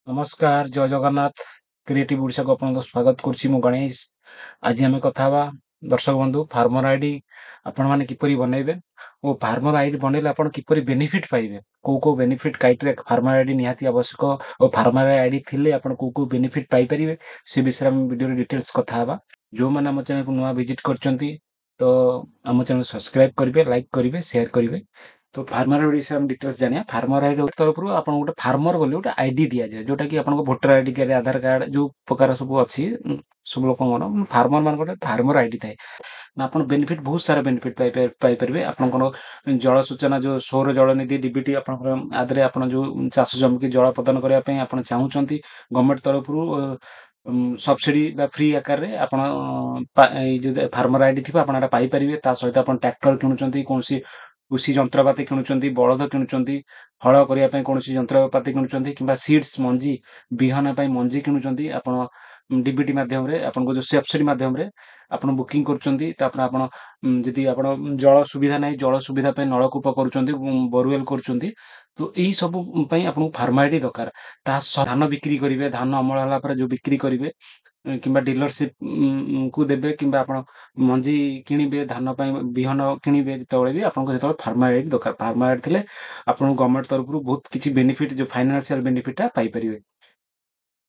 नमस्कार जय जगन्नाथ क्रिएटिव ओडिशा को आपन स्वागत करछि मु गणेश। आज आम कथा दर्शक बंधु फार्मर आईडी आपण माने किपरि बनैबे ओ फार्मर आईडी बनैले आपण किपरि बेनिफिट पाइबे को बेनिफिट क्राइटेरिया फार्मर आईडी निहाती आवश्यक और फार्मर आईडी थिले आपण को बेनिफिट पाई परिबे से विषय हम वीडियो डिटेल्स कथा हबा। जो माने हम चैनल को नुवा विजिट करचंती तो हम चैनल सब्सक्राइब करिवे लाइक करिवे शेयर करिवे। तो फार्मर आईडी से हम डिटेल्स जानिया। फार्मर आईडी तरफ आपन गोटे फार्मर बोली गोटे आईडी दिया जाए जोटा कि आपन वोटर आईडी के आधार कार्ड जो प्रकार सब अच्छी सब लोक फार्मर मान गोटे फार्मर आईडी थाए ना आपन बेनिफिट बहुत सारा बेनिफिट पाई परिबे। आपन जल सूचना जो सौर जल निधि डीबीटी आपन आदरे आपन जो चाष जमी की जल प्रदान करबा पई आपन चाहूचंती गवर्नमेंट तरफ सब्सिडी बा फ्री आकार रे आपन जो फार्मर आईडी थिबा आपन एटा पाई परिबे। ता सहित आपन ट्रैक्टर किनुचंती कोनसी कृषि जंत्रपाति किनुचंती बलद किनुचंती हल करिया पई कोनसी जंत्रपाति किनुचंती किबा सीड्स मंजी बिहन पई मंजी किनुचंती आपन डीबीटी माध्यम रे आपन को जो सब्सिडी माध्यम रे आपन बुकिंग करूचंती। तापर आपन जदि आपन जल सुविधा नै जल सुविधा पे नलकूप करूचंती बोरवेल करूचंती तो एही सब पई आपन फार्मर आईडी दरकार। ता धान बिक्री करिवे धान अमल होला पर जो बिक्री करिवे किंबा डीलरशिप को देबे किंबा आपण मंजी किनिबे धान पई बिहन किनिबे जेतबेले भी आपन जेतबेले फार्मर आईडी दरकार। फार्मर आईडी थिले आपन गवर्नमेंट तरफ बहुत किछि बेनिफिट जो फाइनेंशियल बेनिफिट पाई परिबे।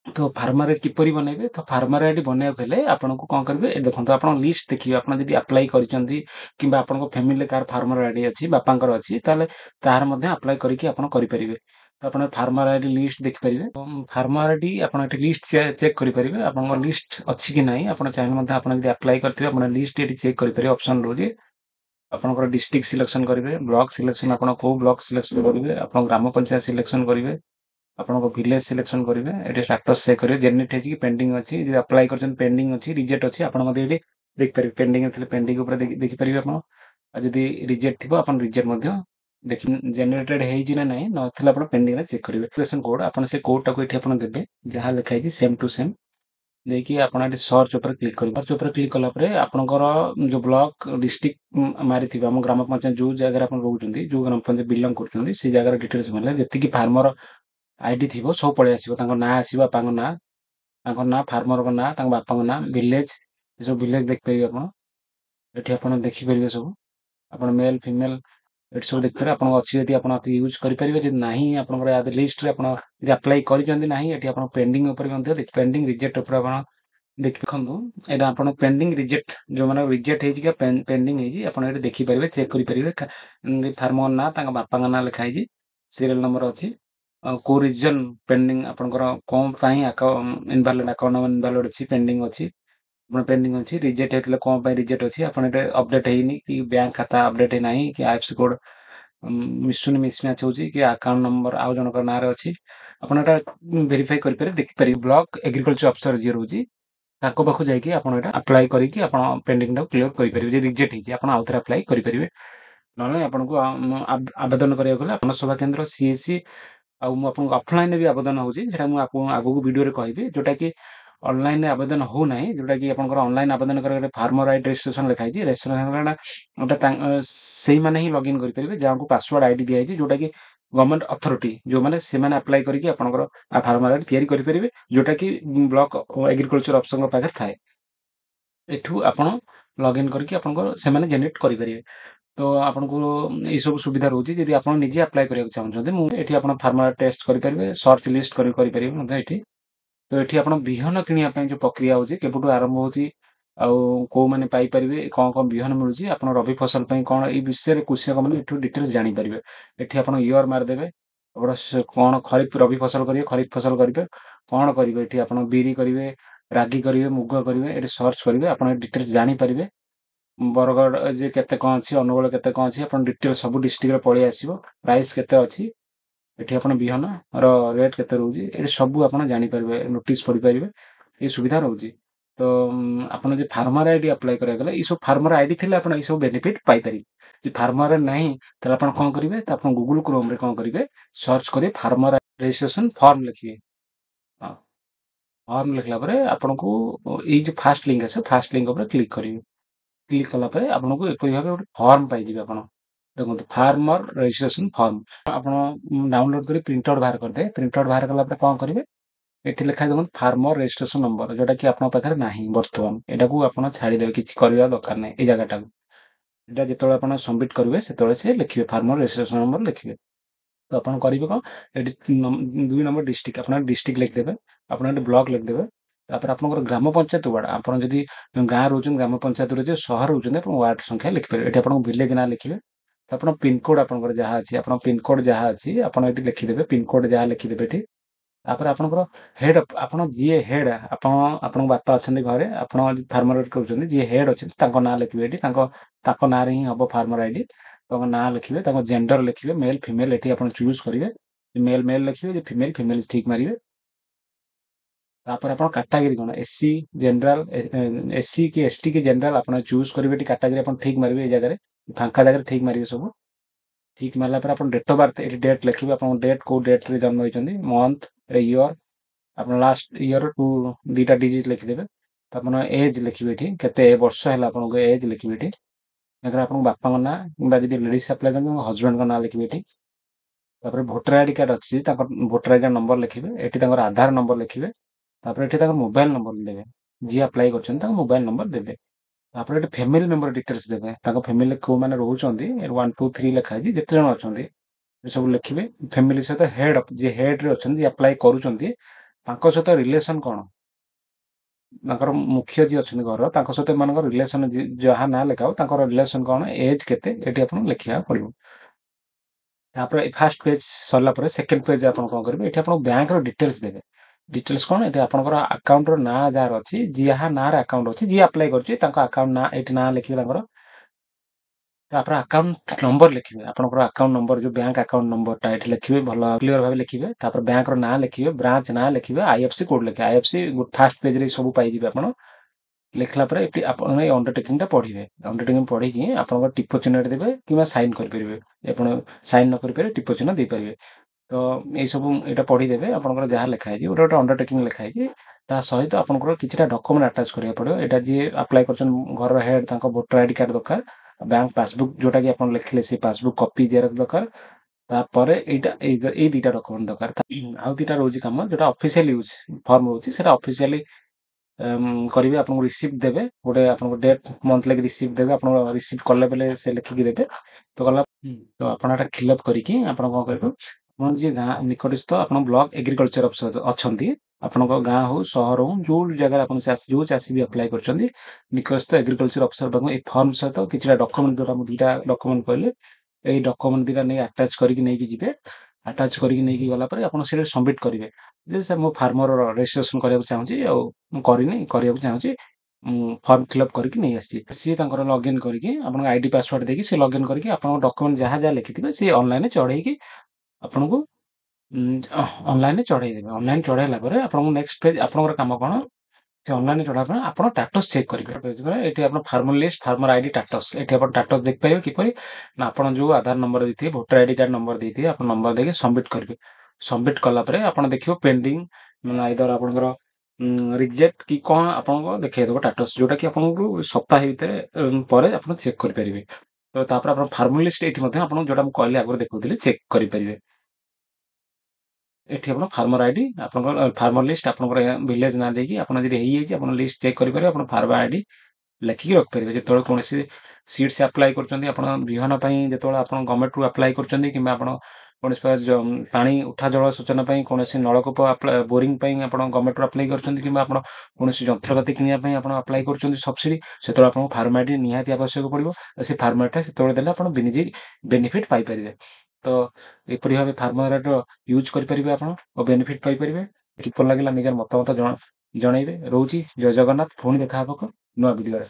तो फार्मर आईडी किपरि बनैबे तो फार्मर आईडी बनाइबा हेले आपन को कोन करबे ए देखंतु आपन लिस्ट देखिबे आपन जदि अप्लाई करिसंती किंबा आपन को फैमिली कार फार्मर आईडी अछि बापांकर अछि ताले तार मध्ये अप्लाई करिकि आपन करि परिबे। तो आपन फार्मर आईडी लिस्ट देखि परिबे। फार्मर आईडी आपन एटी लिस्ट चेक करि परिबे आपन लिस्ट अछि कि नै आपन चाहे मध्ये आपन जदि अप्लाई करथिबे आपन लिस्ट एटी चेक करि परिबे। ऑप्शन रहउजे आपन डिस्ट्रिक्ट सिलेक्शन करिवे ब्लॉक सिलेक्शन आपन को ब्लॉक सिलेक्शन करिवे आपन ग्राम पंचायत सिलेक्शन करिवे आपन को विलेज सिलेक्शन करिवे एटी स्टेटस चेक करिवे जेनेट हेछि कि पेंडिंग अछि जे अप्लाई करछन पेंडिंग अछि रिजेक्ट अछि आपन मध्ये एटी देख परिवे पेंडिंग थिले पेंडिंग ऊपर देखि परिवे आपन आ जदि रिजेक्ट थिबो आपन रिजेक्ट मध्ये देखि जनरेटेड हेछि ना नै नथिला आपन पेंडिंग रे चेक करिवे। एप्लिकेशन कोड आपन से कोड टाको एठी आपन देबे जहां लिखा हेछि सेम टू सेम देखि आपन एटी सर्च ऊपर क्लिक करिवे। सर्च ऊपर क्लिक कला परे आपनकर जो ब्लॉक डिस्ट्रिक्ट मारि थिबा हम ग्राम पंचायत जो जगह आपन रहउचंती जो ग्राम पंचायत बिलोंग करचंती से जगह डिटेल्स भरले जति कि फार्मर आईडी थिबो सब पळे आसीबो तांको ना आसीबो तांको ना फार्मर को ना तांको बापा को ना विलेज सब विलेज देख परिबे आपन एठी आपन देखि परिबे सब आपन मेल फीमेल एठी सब देख परिबे आपन अछि जदि आपन यूज करि परिबे जदि नाही आपन याद लिस्ट रे आपन जदि अप्लाई करिसंती नाही एठी आपन पेंडिंग ऊपर मध्ये देख पेंडिंग रिजेक्ट ऊपर आपन देखंतु एटा आपन पेंडिंग रिजेक्ट जो माने रिजेक्ट हेछि कि पेंडिंग हेछि आपन एठी देखि परिबे चेक करि परिबे फार्मर ना तांको बापा का ना लिखा हेछि सीरियल नंबर अछि को रीजन पेंडिंग आपनकर कोन पई इनवैलिड अकाउंट इनवैलिड अछि पेंडिंग अछि आपन पेंडिंग अछि रिजेक्ट हेतले कोन पई रिजेक्ट अछि आपन एटे अपडेट हेइनी कि बैंक खाता अपडेट हे नाही कि आईएफएससी कोड मिसमैच होछि कि अकाउंट नंबर आउ जनकर ना रे अछि आपन एटा वेरीफाई करि पारे देखि पारे। ब्लॉक एग्रीकल्चर ऑफिसर जे रहउछि ताको पाखु जाई कि आपन एटा अप्लाई करि कि आपन पेंडिंग टा क्लियर करि पारे जे रिजेक्ट हेछि आपन आउथरा अप्लाई करि परिबे नले आपन को आवेदन करिया गेले आपन सभा केंद्र सीएससी आ मु आपन ऑफलाइन भी आवेदन होउछि जेटा मु आपन आगु को वीडियो रे कहबी जोटा कि ऑनलाइन रे आवेदन हो नाही जोटा कि आपन ऑनलाइन आवेदन करे फार्मर आईडी रजिस्ट्रेशन लिखा हेछि रजिस्ट्रेशन ओटा सेही माने ही लॉगिन करि परिबे जाहा को पासवर्ड आईडी दिया हेछि जोटा कि गवर्नमेंट अथॉरिटी जो माने से माने अप्लाई करि कि आपन फार्मर आईडी तयारी करि परिबे जोटा कि ब्लॉक एग्रीकल्चर ऑफिसर को पाखे थाए एठू आपन लॉगिन करके आपन से माने जनरेट करि परिबे। तो आपन को ए सब सुविधा रहउछि जदि आपन निजे अप्लाई करिया चाहउछन मु एठी आपन फार्मर टेस्ट करि परिबे सर्च लिस्ट करि परिबे मध्ये एठी। तो एठी आपन बिहन किनिया पय जो प्रक्रिया होछि केबुटु आरंभ होछि आ को माने पाई परिबे कोन बिहन मिलुछि आपन रबी फसल पय कोन ए विषय रे कृषक माने एठू डिटेल्स जानि परिबे। एठी आपन ईयर मार देबे और कोन खरीफ रबी फसल करिवे खरीफ फसल करिवे कोन करिवे एठी आपन बीरी करिवे रागी करिवे मुग करिवे एठी सर्च करिवे आपन डिटेल्स जानि परिबे। बरगड़ जे केते कोन अछि अनुगुल केते कोन अछि आपन डिटेल सब डिस्ट्रिक्ट रे पळि आसीबो प्राइस केते अछि एठी आपन बिहन रो रेट केते रहउछि एठी सब आपन जानि परिबे नोटिस पढि परिबे ए सुविधा रहउछि। तो आपन जे फार्मर आईडी अप्लाई करिया गेले ई सब फार्मर आईडी थिले आपन ई सब बेनिफिट पाई परिबे। जे फार्मर नाही त आपन कोन करिवे त आपन गूगल क्रोम रे कोन करिवे सर्च करिवे फार्मर रजिस्ट्रेशन फॉर्म लिखिवे हां फॉर्म लिखला परे आपन को ई जो फर्स्ट लिंक আছে फर्स्ट लिंक ऊपर क्लिक करिवे क्लिक कला परे आपन को एपरि भाबे ଗୋଟେ फॉर्म पाई जिवे आपन देखंतु फार्मर रजिस्ट्रेशन फॉर्म आपन डाउनलोड करी प्रिंट आउट बाहर करदे प्रिंट आउट बाहर कला परे कोन करिवे ଏଠି ଲେଖା ଦେଖନ୍ତୁ ଫାର୍ମର ରେଜିଷ୍ଟ୍ରେସନ ନମ୍ବର, ଯୋଉଟା କି ଆପଣଙ୍କ ପାଖରେ ନାହିଁ ବର୍ତ୍ତମାନ। ଏଟାକୁ ଆପଣ ଛାଡ଼ିଦେବେ, କିଛି କରିବା ଦରକାର ନାହିଁ ଏଇ ଜାଗାଟାକୁ। ଏଟା ଯେତେବେଳେ ଆପଣ ସବମିଟ କରିବେ ସେତେବେଳେ ସେ ଲେଖିବେ ଫାର୍ମର ରେଜିଷ୍ଟ୍ରେସନ ନମ୍ବର ଲେଖିବେ। ତ ଆପଣ କରିବେ କଣ, ଏଠି 2 ନମ୍ବର ଡିଷ୍ଟ୍ରିକ୍ଟ, ଆପଣ ଡିଷ୍ଟ୍ରିକ୍ଟ ଲେଖିଦେବେ, ଆପଣ ଏଠି ବ୍ଲକ ଲେଖିଦେବେ। ତାପରେ ଆପଣଙ୍କର ଗ୍ରାମ ପଞ୍ଚାୟତ ୱାର୍ଡ, ଆପଣ ଯଦି ଗାଁ ରହୁଛନ୍ତି ଗ୍ରାମ ପଞ୍ଚାୟତରେ, ଯଦି ସହର ରହୁଛନ୍ତି ଆପଣ ୱାର୍ଡ ସଂଖ୍ୟା ଲେଖିପାରିବେ। ଏଠି ଆପଣଙ୍କ ଭିଲେଜ ନାଁ ଲେଖିବେ। ତ ଆପଣ ପିନକୋଡ ଆପଣଙ୍କର ଯାହା ଅଛି, ଆପଣ ପିନକୋଡ ଯାହା ଅଛି ଆପଣ ଏଠି ଲେଖିଦେବେ, ପିନକୋଡ ଯାହା ଲେଖିଦେବେ ଏଠି। ତାପରେ ଆପଣଙ୍କର ହେଡ୍, ଆପଣ ଯିଏ ହେଡ୍, ଆପଣଙ୍କ ବାପା ଅଛନ୍ତି ଘରେ, ଆପଣ ଫାର୍ମର କରୁଛନ୍ତି, ଯିଏ ହେଡ୍ ଅଛନ୍ତି ତାଙ୍କ ନାଁ ଲେଖିବେ ଏଠି। ତାଙ୍କ ନାଁରେ ହିଁ ହବ ଫାର୍ମର ଆଇଡି। ତାଙ୍କ ନାଁ ଲେଖିବେ, ତାଙ୍କ ଜେଣ୍ଡର ଲେଖିବେ, ମେଲ୍ ଫିମେଲ୍ ଏଠି ଆପଣ ଚୁଜ୍ କରିବେ। ମେଲ୍ ଲେଖିବେ, ଯେ ଫିମେଲ୍ ଠିକ୍ ମାରିବେ। ତାପରେ ଆପଣ କାଟାଗୋରୀ କଣ, ଏସସି ଜେନେରାଲ, ଏସସି କି ଏସଟି କି ଜେନେରାଲ ଆପଣ ଚୁଜ୍ କରିବେ। ଏଠି କାଟାଗୋରୀ ଆପଣ ଠିକ୍ ମାରିବେ, ଏଇ ଜାଗାରେ ଫାଙ୍କା ଜାଗାରେ ଠିକ୍ ମାରିବେ ସବୁ। ଠିକ୍ ମାରିଲା ପରେ ଆପଣ ଡେଟ୍ ଅଫ୍ ବାର୍ଥ ଏଠି ଡେଟ୍ ଲେଖିବେ, ଆପଣଙ୍କ ଡେଟ୍ କୋଉ ଡେଟ୍ରେ ଜନ୍ମ ହୋଇଛନ୍ତି, ମନ୍ଥ, ଇୟର, ଆପଣ ଲାଷ୍ଟ ଇୟର ଟୁ 2ଟା ଡିଜିଟ୍ ଲେଖିଦେବେ। ଆପଣ ଏଜ୍ ଲେଖିବେ ଏଠି, କେତେ ବର୍ଷ ହେଲା ଆପଣଙ୍କ ଏଜ୍ ଲେଖିବେ ଏଠି। ଏଥିରେ ଆପଣଙ୍କ ବାପାଙ୍କ ନାଁ, କିମ୍ବା ଯଦି ଲେଡିସ୍ ଆପ୍ଲାଏ କରନ୍ତି ହଜବେଣ୍ଡଙ୍କ ନାଁ ଲେଖିବେ ଏଠି। ତାପରେ ଭୋଟର ଆଇଡି କାର୍ଡ ଅଛି, ତାଙ୍କ ଭୋଟର ଆଇଡି ନମ୍ବର ଲେଖିବେ ଏଠି, ତାଙ୍କର ଆଧାର ନମ୍ବର ଲେଖିବେ। ତାପରେ ଏଠି ତାଙ୍କ ମୋବାଇଲ ନମ୍ବର ଦେବେ, ଯିଏ ଆପ୍ଲାଏ କରୁଛନ୍ତି ତାଙ୍କ ମୋବାଇଲ ନମ୍ବର ଦେବେ। ତାପରେ ଏଠି ଫ୍ୟାମିଲି ମେମ୍ବର ଡିଟେଲ୍ସ ଦେବେ, ତାଙ୍କ ଫ୍ୟାମିଲି କୋଉମାନେ ରହୁଛନ୍ତି, 1 2 3 ଲେଖା ହେଇଛି, ଯେତେ ଜଣ ଅଛନ୍ତି ସବୁ ଲେଖିବେ। ଫ୍ୟାମିଲି ସହିତ ହେଡ୍, ଯିଏ ହେଡ୍ରେ ଅଛନ୍ତି, ଯିଏ ଆପ୍ଲାଏ କରୁଛନ୍ତି, ତାଙ୍କ ସହିତ ରିଲେସନ କଣ, ତାଙ୍କର ମୁଖ୍ୟ ଯିଏ ଅଛନ୍ତି ଘର, ତାଙ୍କ ସହିତ ଏମାନଙ୍କର ରିଲେସନ, ଯାହା ନାଁ ଲେଖା ହବ ତାଙ୍କର ରିଲେସନ କଣ, ଏଜ୍ କେତେ, ଏଠି ଆପଣଙ୍କୁ ଲେଖିବାକୁ ପଡିବ। ତାପରେ ଫାର୍ଷ୍ଟ ପେଜ ସରିଲା ପରେ ସେକେଣ୍ଡ ପେଜ ଆପଣ କଣ କରିବେ, ଏଠି ଆପଣ ବ୍ୟାଙ୍କର ଡିଟେଲ୍ସ ଦେବେ। ଡିଟେଲ୍ସ କଣ, ଏଠି ଆପଣଙ୍କର ଆକାଉଣ୍ଟର ନାଁ ଯାହାର ଅଛି, ଯାହା ନାଁରେ ଆକାଉଣ୍ଟ ଅଛି, ଯିଏ ଆପ୍ଲାଏ କରୁଛି ତାଙ୍କ ଆକାଉଣ୍ଟ ନାଁ ଏଠି ନାଁ ଲେଖିବେ ତାଙ୍କର। ତାପରେ ଆକାଉଣ୍ଟ ନମ୍ବର ଲେଖିବେ, ଆପଣଙ୍କର ଆକାଉଣ୍ଟ ନମ୍ବର, ଯୋଉ ବ୍ୟାଙ୍କ ଆକାଉଣ୍ଟ ନମ୍ବରଟା ଏଠି ଲେଖିବେ, ଭଲ କ୍ଲିୟର ଭାବେ ଲେଖିବେ। ତାପରେ ବ୍ୟାଙ୍କର ନାଁ ଲେଖିବେ, ବ୍ରାଞ୍ଚ ନାଁ ଲେଖିବେ, ଆଇଏଫସି କୋଡ୍ ଲେଖିବେ। ଆଇଏଫସି ଫାର୍ଷ୍ଟ ପେଜରେ ସବୁ ପାଇଯିବେ ଆପଣ। ଲେଖିଲା ପରେ ଏଠି ଆପଣ ଏଇ ଅଣ୍ଡରଟେକିଂଟା ପଢିବେ। ଅଣ୍ଡରଟେକିଂ ପଢିକି ଆପଣଙ୍କର ଟିପ ଚିହ୍ନ ଦେବେ, କିମ୍ବା ସାଇନ୍ କରିପାରିବେ। ଆପଣ ସାଇନ୍ ନ କରିପାରିବେ ଟିପ ଚିହ୍ନ ଦେଇପାରିବେ। ତ ଏଇ ସବୁ ଏଇଟା ପଢିଦେବେ, ଆପଣଙ୍କର ଯାହା ଲେଖା ହେଇଛି, ଗୋଟେ ଅଣ୍ଡରଟେକିଂ ଲେଖା ହେଇଛି। ତା ସହିତ ଆପଣଙ୍କର କିଛିଟା ଡକୁମେଣ୍ଟ ଆଟାଚ୍ କରିବାକୁ ପଡିବ। ଏଇଟା ଯିଏ ଆପ୍ଲାଏ କରୁଛନ୍ତି ଘରର ହେଡ୍, ତାଙ୍କ ଭୋଟର ଆଇଡି କାର୍ଡ ଦରକାର, ବ୍ୟାଙ୍କ ପାସବୁକ୍ ଯୋଉଟା କି ଆପଣ ଲେଖିଲେ ସେ ପାସବୁକ୍ କପି ଜେରକ୍ସ ଦରକାର। ତାପରେ ଏଇ ଦିଟା ଡକୁମେଣ୍ଟ ଦରକାର। ଆଉ ଦିଟା ରହୁଛି କାମ, ଯୋଉଟା ଅଫିସିଆଲି ୟୁଜ ଫର୍ମ ରହୁଛି, ସେଟା ଅଫିସିଆଲି କରିବେ। ଆପଣଙ୍କୁ ରିସିପ୍ଟ ଦେବେ, ଗୋଟେ ଆପଣଙ୍କ ଡେଟ୍ ମନ୍ଥ ଲାଗି ରିସିପ୍ଟ ଦେବେ, ଆପଣଙ୍କ ରିସିପ୍ଟ କଲା ବେଲେ ସେ ଲେଖିକି ଦେବେ। ତ ଗଲା, ତ ଆପଣ ଏଟା ଫିଲ୍ଅପ୍ କରିକି ଆପଣ କଣ କରିବେ, ଆପଣ ଯିଏ ଗାଁ ନିକଟସ୍ଥ ଆପଣ ବ୍ଲକ ଏଗ୍ରିକଲଚର ଅଫିସର ଅଛନ୍ତି, ଆପଣଙ୍କ ଗାଁ ହଉ ସହର ହଉ, ଯୋଉ ଜାଗାରେ ଆପଣ ଯୋଉ ଚାଷୀ ବି ଆପ୍ଲାଏ କରୁଛନ୍ତି, ନିକଟସ୍ଥ ଏଗ୍ରିକଲଚର ଅଫିସର ପାଖକୁ ଏଇ ଫର୍ମ ସହିତ କିଛିଟା ଡକୁମେଣ୍ଟ, ଯୋଉଟା ମୁଁ ଦିଟା ଡକୁମେଣ୍ଟ କହିଲି, ଏଇ ଡକୁମେଣ୍ଟ ଦିଟା ନେଇ ଆଟାଚ୍ କରିକି ନେଇକି ଯିବେ। ଆଟାଚ୍ କରିକି ନେଇକି ଗଲା ପରେ ଆପଣ ସେଟା ସବମିଟ୍ କରିବେ, ଯେ ସାର୍ ମୁଁ ଫାର୍ମର ରେଜିଷ୍ଟ୍ରେସନ କରିବାକୁ ଚାହୁଁଛି, ଆଉ ମୁଁ କରିବାକୁ ଚାହୁଁଛି, ଫର୍ମ ଫିଲ୍ଅପ୍ କରିକି ନେଇ ଆସିଛି। ସିଏ ତାଙ୍କର ଲଗ୍ଇନ୍ କରିକି ଆପଣଙ୍କ ଆଇଡି ପାସୱାର୍ଡ ଦେଇକି ସେ ଲଗ୍ଇନ୍ କରିକି ଆପଣଙ୍କ ଡକୁମେଣ୍ଟ ଯାହା ଯାହା ଲେଖିଥିବେ ସେ ଅନଲାଇନରେ ଚଢେଇକି ଆପଣଙ୍କୁ ଅନଲାଇନରେ ଚଢେଇ ଦେବେ। ଅନଲାଇନ ଚଢେଇଲା ପରେ ଆପଣଙ୍କୁ ନେକ୍ସଟ ପେଜ, ଆପଣଙ୍କର କାମ କଣ, ସେ ଅନଲାଇନ ଚଢେଇବା ପାଇଁ ଆପଣ ଟାଟସ୍ ଚେକ୍ କରିବେ। ଏଠି ଆପଣ ଫାର୍ମର ଲିଷ୍ଟ, ଫାର୍ମର ଆଇଡି, ଟାଟସ୍, ଏଠି ଆପଣ ଟାଟସ୍ ଦେଖିପାରିବେ କିପରି ନା, ଆପଣ ଯୋଉ ଆଧାର ନମ୍ବର ଦେଇଥିବେ, ଭୋଟର ଆଇଡି କାର୍ଡ ନମ୍ବର ଦେଇଥିବେ, ଆପଣ ନମ୍ବର ଦେଇକି ସବମିଟ୍ କରିବେ। ସବମିଟ୍ କଲା ପରେ ଆପଣ ଦେଖିବ ପେଣ୍ଡିଂ, ଆଇଦର ଆପଣଙ୍କର ରିଜେକ୍ଟ କି କଣ ଆପଣଙ୍କ ଦେଖେଇଦବ ଟାଟସ୍, ଯୋଉଟା କି ଆପଣଙ୍କୁ ସପ୍ତାହେ ଭିତରେ ପରେ ଆପଣ ଚେକ୍ କରିପାରିବେ। ତ ତାପରେ ଆପଣ ଫାର୍ମର ଲିଷ୍ଟ ଏଠି ମଧ୍ୟ ଆପଣଙ୍କୁ ଯୋଉଟା ମୁଁ କହିଲି ଆଗରୁ ଦେଖଉଥିଲି ଚେକ୍ କରିପାରିବେ। ଏଠି ଆପଣ ଫାର୍ମର ଆଇଡି, ଆପଣଙ୍କର ଫାର୍ମର ଲିଷ୍ଟ, ଆପଣଙ୍କର ଭିଲେଜ ନାଁ ଦେଇକି ଆପଣ ଯଦି ହେଇଯାଇଛି ଆପଣ ଲିଷ୍ଟ ଚେକ୍ କରିପାରିବେ। ଆପଣ ଫାର୍ମର ଆଇଡି ଲେଖିକି ରଖିପାରିବେ। ଯେତେବେଳେ କୌଣସି ସିଟ୍ସ ଆପ୍ଲାଏ କରୁଛନ୍ତି, ଆପଣ ବିହନ ପାଇଁ ଯେତେବେଳେ ଆପଣ ଗଭର୍ଣ୍ଣମେଣ୍ଟରୁ ଆପ୍ଲାଏ କରୁଛନ୍ତି, କିମ୍ବା ଆପଣ କୌଣସି ପାଣି ଉଠା ଜଳ ସୂଚନା ପାଇଁ କୌଣସି ନଳକୂପ ବୋରିଂ ପାଇଁ ଆପଣ ଗଭର୍ଣ୍ଣମେଣ୍ଟରୁ ଆପ୍ଲାଏ କରୁଛନ୍ତି, କିମ୍ବା ଆପଣ କୌଣସି ଯନ୍ତ୍ରପାତି କିଣିବା ପାଇଁ ଆପଣ ଆପ୍ଲାଏ କରୁଛନ୍ତି ସବସିଡି, ସେତେବେଳେ ଆପଣଙ୍କୁ ଫାର୍ମ ଆଇଡି ନିହାତି ଆବଶ୍ୟକ ପଡିବ। ସେ ଫାର୍ମ ଆଇଡିଟା ସେତେବେଳେ ଦେଲେ ଆପଣ ବେନିଫିଟ୍ ପାଇପାରିବେ। ତ ଏପରି ଭାବେ ଫାର୍ମର ଆଇଡିର ୟୁଜ୍ କରିପାରିବେ ଆପଣ ଓ ବେନିଫିଟ୍ ପାଇପାରିବେ। କିପରି ଲାଗିଲା ନିଜର ମତାମତ ଜଣେଇବେ। ରହୁଛି, ଜୟ ଜଗନ୍ନାଥ। ପୁଣି ଦେଖା ହବ ନୂଆ ଭିଡିଓରେ।